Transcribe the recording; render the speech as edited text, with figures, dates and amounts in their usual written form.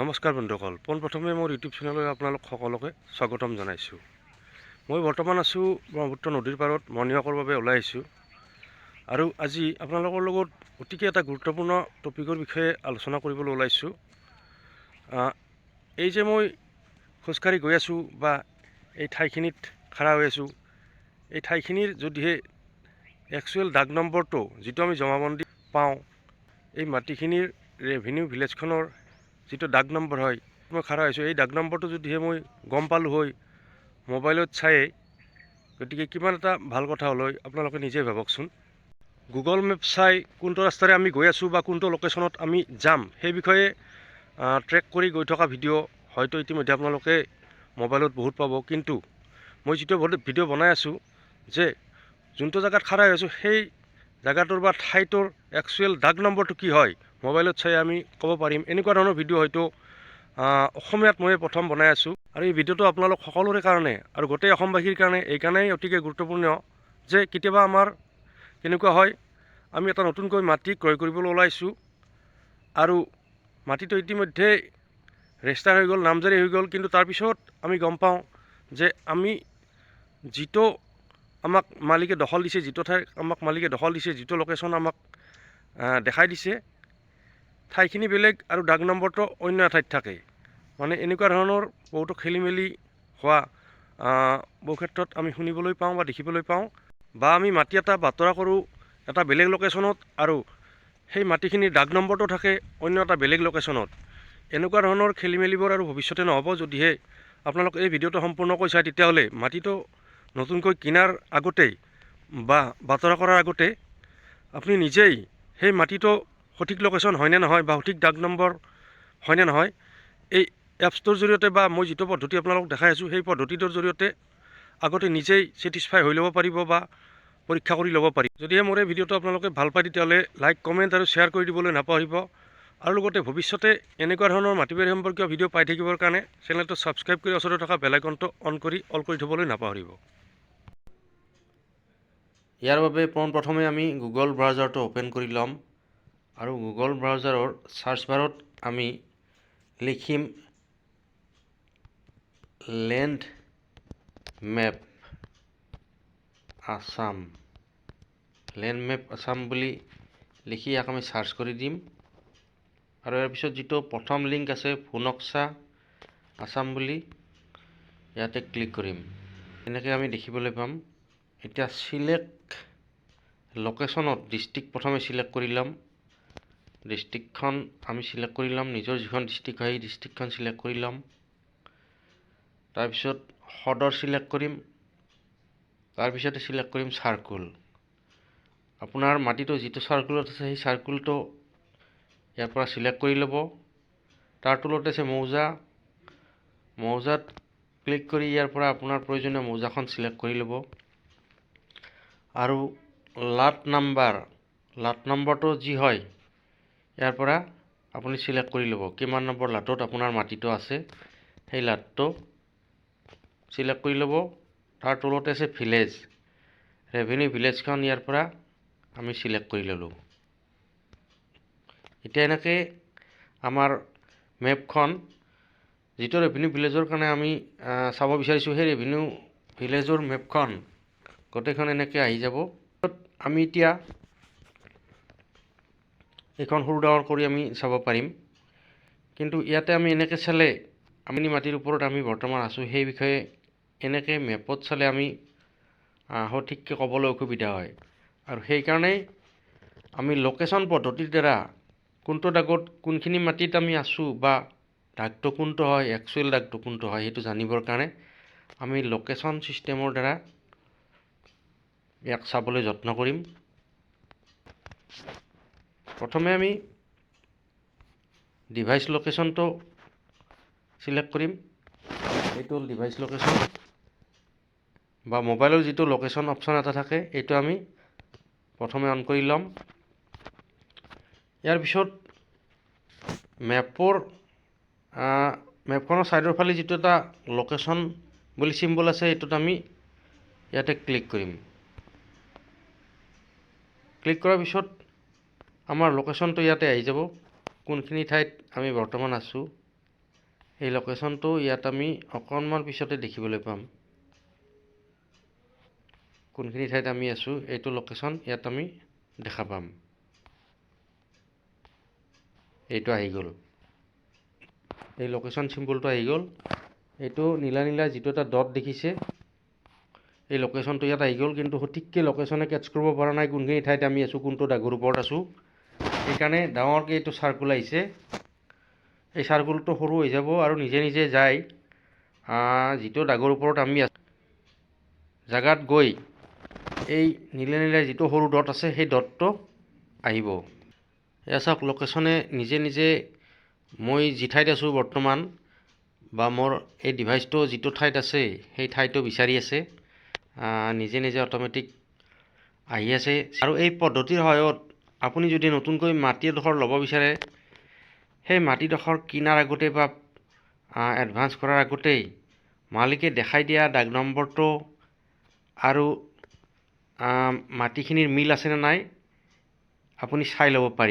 নমস্কাৰ বন্ধুসকল, পোনপ্ৰথমে মোৰ ইউটিউব চেনেললৈ আপোনালোক সকলোকে স্বাগতম জনাইছোঁ। মই বৰ্তমান আছোঁ ব্ৰহ্মপুত্ৰ নদীৰ পাৰত মৰ্ণিং ৱাকৰ বাবে ওলাই আহিছোঁ। আৰু আজি আপোনালোকৰ লগত অতিকে এটা গুৰুত্বপূৰ্ণ টপিকৰ বিষয়ে আলোচনা কৰিবলৈ ওলাইছোঁ। এই যে মই খোজকাঢ়ি গৈ আছোঁ বা এই ঠাইখিনিত খাৰা হৈ আছোঁ, এই ঠাইখিনিৰ যদিহে একচুৱেল ডাক নম্বৰটো যিটো আমি জমাবন্দী পাওঁ, এই মাটিখিনিৰ ৰেভিনিউ ভিলেজখনৰ যিটো ডাক নম্বৰ হয়, মই খাৰা হৈছোঁ, এই ডাক নম্বৰটো যদিহে মই গম পালোঁ হয় মোবাইলত চায়েই, গতিকে কিমান এটা ভাল কথা হ'ল হয় আপোনালোকে নিজে ভাবকচোন। গুগল মেপ চাই কোনটো ৰাস্তাৰে আমি গৈ আছোঁ বা কোনটো লোকেশ্যনত আমি যাম, সেই বিষয়ে ট্ৰেক কৰি গৈ থকা ভিডিঅ' হয়তো ইতিমধ্যে আপোনালোকে মোবাইলত বহুত পাব। কিন্তু মই যিটো ভিডিঅ' বনাই আছোঁ যে যোনটো জেগাত খাৰা হৈ আছোঁ, সেই জেগাটোৰ বা ঠাইটোৰ একচুৱেল ডাক নম্বৰটো কি হয় মোবাইলত চাই আমি ক'ব পাৰিম। এনেকুৱা ধৰণৰ ভিডিঅ' হয়তো অসমীয়াত মই প্ৰথম বনাই আছোঁ। আৰু এই ভিডিঅ'টো আপোনালোক সকলোৰে কাৰণে আৰু গোটেই অসমবাসীৰ কাৰণে এইকাৰণেই অতিকে গুৰুত্বপূৰ্ণ যে কেতিয়াবা আমাৰ কেনেকুৱা হয়, আমি এটা নতুনকৈ মাটি ক্ৰয় কৰিবলৈ ওলাইছোঁ আৰু মাটিটো ইতিমধ্যে ৰেজিষ্টাৰ হৈ গ'ল, নামজাৰি হৈ গ'ল, কিন্তু তাৰপিছত আমি গম পাওঁ যে আমি যিটো আমাক মালিকে দখল দিছে, যিটো ঠাই আমাক মালিকে দখল দিছে, যিটো লোকেশ্যন আমাক দেখাই দিছে, ঠাইখিনি বেলেগ আৰু ডাক নম্বৰটো অন্য এঠাইত থাকে। মানে এনেকুৱা ধৰণৰ বহুতো খেলি মেলি হোৱা বহু ক্ষেত্ৰত আমি শুনিবলৈ পাওঁ বা দেখিবলৈ পাওঁ। বা আমি মাটি এটা বাতৰা কৰোঁ এটা বেলেগ লোকেশ্যনত আৰু সেই মাটিখিনিৰ ডাক নম্বৰটো থাকে অন্য এটা বেলেগ লোকেশ্যনত। এনেকুৱা ধৰণৰ খেলি মেলিবোৰ আৰু ভৱিষ্যতে নহ'ব যদিহে আপোনালোকে এই ভিডিঅ'টো সম্পূৰ্ণকৈ চায়। তেতিয়াহ'লে মাটিটো নতুনকৈ কিনাৰ আগতেই বা বাতৰা কৰাৰ আগতে আপুনি নিজেই সেই মাটিটো সঠিক লোকেশ্যন হয়নে নহয় বা সঠিক ডাক নম্বৰ হয়নে নহয়, এই এপছটোৰ জৰিয়তে বা মই যিটো পদ্ধতি আপোনালোকক দেখাই আছোঁ সেই পদ্ধতিটোৰ জৰিয়তে আগতে নিজেই ছেটিছফাই হৈ ল'ব পাৰিব বা পৰীক্ষা কৰি ল'ব পাৰিব। যদিহে মোৰ এই ভিডিঅ'টো আপোনালোকে ভাল পায় তেতিয়াহ'লে লাইক, কমেণ্ট আৰু শ্বেয়াৰ কৰি দিবলৈ নাপাহৰিব। আৰু লগতে ভৱিষ্যতে এনেকুৱা ধৰণৰ মাটি বাৰী সম্পৰ্কীয় ভিডিঅ' পাই থাকিবৰ কাৰণে চেনেলটো ছাবস্ক্ৰাইব কৰি ওচৰতে থকা বেল আইকনটো অন কৰি অল কৰি থ'বলৈ নাপাহৰিব। ইয়াৰ বাবে পোনপ্ৰথমে আমি গুগল ব্ৰাউজাৰটো অ'পেন কৰি ল'ম আৰু গুগল ব্ৰাউজাৰৰ চাৰ্চ বাৰত আমি লিখিম land map Assam. Land map Assam বুলি লিখি ইয়াক আমি চাৰ্চ কৰি দিম আৰু ইয়াৰ পিছত যিটো প্ৰথম লিংক আছে ফুনকচা আছাম বুলি, ইয়াতে ক্লিক কৰিম। এনেকৈ আমি দেখিবলৈ পাম। এতিয়া চিলেক্ট লোকেশ্যনত ডিষ্ট্ৰিক্ট প্ৰথমে চিলেক্ট কৰি ল'ম। ডিষ্ট্ৰিক্টখন আমি চিলেক্ট কৰি ল'ম, নিজৰ যিখন ডিষ্ট্ৰিক্ট হয় সেই ডিষ্ট্ৰিক্টখন চিলেক্ট কৰি ল'ম। তাৰপিছত সদৰ চিলেক্ট কৰিম, তাৰপিছতে চিলেক্ট কৰিম চাৰ্কুল। আপোনাৰ মাটিটো যিটো চাৰ্কুলত আছে সেই চাৰ্কুলটো ইয়াৰ পৰা চিলেক্ট কৰি ল'ব। তাৰ তলতে আছে মৌজা, মৌজাত ক্লিক কৰি ইয়াৰ পৰা আপোনাৰ প্ৰয়োজনীয় মৌজাখন চিলেক্ট কৰি ল'ব। আৰু লাট নম্বৰটো যি হয় ইয়াৰ পৰা আপুনি চিলেক্ট কৰি ল'ব, কিমান নম্বৰ লাটত আপোনাৰ মাটিটো আছে সেই লাটটো চিলেক্ট কৰি ল'ব। তাৰ তলতে আছে ভিলেজ, ৰেভিনিউ ভিলেজখন ইয়াৰ পৰা আমি চিলেক্ট কৰি ল'লোঁ। এতিয়া এনেকৈ আমাৰ মেপখন যিটো ৰেভিনিউ ভিলেজৰ কাৰণে আমি চাব বিচাৰিছোঁ সেই ৰেভিনিউ ভিলেজৰ মেপখন গোটেইখন এনেকৈ আহি যাব। আমি এতিয়া এইখন সৰু ডাঙৰ কৰি আমি চাব পাৰিম। কিন্তু ইয়াতে আমি এনেকৈ চালে আমি মাটিৰ ওপৰত আমি বৰ্তমান আছোঁ সেই বিষয়ে এনেকৈ মেপত চালে আমি সঠিককৈ ক'বলৈ অসুবিধা হয়। আৰু সেইকাৰণেই আমি লোকেশ্যন পদ্ধতিৰ দ্বাৰা কোনটো দাগত কোনখিনি মাটিত আমি আছোঁ বা দাগটো কোনটো হয়, একচুৱেল দাগটো কোনটো হয় সেইটো জানিবৰ কাৰণে আমি লোকেশ্যন ছিষ্টেমৰ দ্বাৰা ইয়াক চাবলৈ যত্ন কৰিম। প্ৰথমে আমি ডিভাইচ লোকেশ্যনটো চিলেক্ট কৰিম। এইটো হ'ল ডিভাইচ লোকেশ্যন বা মোবাইলৰ যিটো লোকেশ্যন অপশ্যন এটা থাকে এইটো আমি প্ৰথমে অন কৰি ল'ম। ইয়াৰ পিছত মেপখনৰ ছাইডৰ ফালে যিটো এটা লোকেশ্যন বুলি চিম্বল আছে এইটোত আমি ইয়াতে ক্লিক কৰিম। ক্লিক কৰাৰ পিছত আমাৰ লোকেশ্যনটো ইয়াতে আহি যাব, কোনখিনি ঠাইত আমি বৰ্তমান আছোঁ এই লোকেশ্যনটো ইয়াত আমি অকণমান পিছতে দেখিবলৈ পাম। কোনখিনি ঠাইত আমি আছোঁ এইটো লোকেশ্যন ইয়াত আমি দেখা পাম। এইটো আহি গ'ল, এই লোকেশ্যন চিম্বলটো আহি গ'ল। এইটো নীলা নীলা যিটো এটা ডট দেখিছে, এই লোকেশ্যনটো ইয়াত আহি গ'ল, কিন্তু সঠিককৈ লোকেশ্যনে কেটচ কৰিব পৰা নাই কোনখিনি ঠাইত আমি আছোঁ, কোনটো দাগৰ ওপৰত আছোঁ। সেইকাৰণে ডাঙৰকৈ এইটো চাৰ্কুল আহিছে। এই চাৰ্কুলটো সৰু হৈ যাব আৰু নিজে নিজে যায় যিটো দাগৰ ওপৰত আমি জেগাত গৈ এই নীলা নীলা যিটো সৰু ডট আছে সেই ডটটো আহিব। এয়া চাওক, লোকেশ্যনে নিজে নিজে মই যি ঠাইত আছোঁ বৰ্তমান, বা মোৰ এই ডিভাইচটো যিটো ঠাইত আছে সেই ঠাইটো বিচাৰি আছে, নিজে নিজে অট'মেটিক আহি আছে। আৰু এই পদ্ধতিৰ সহায়ত আপুনি যদি নতুনকৈ মাটি এডোখৰ ল'ব বিচাৰে, সেই মাটিডোখৰ কিনাৰ আগতে বা এডভান্স কৰাৰ আগতেই মালিকে দেখাই দিয়া দাগ নম্বৰটো আৰু মাটিখিনিৰ মিল আছেনে নাই আপুনি চাই ল'ব পাৰিব।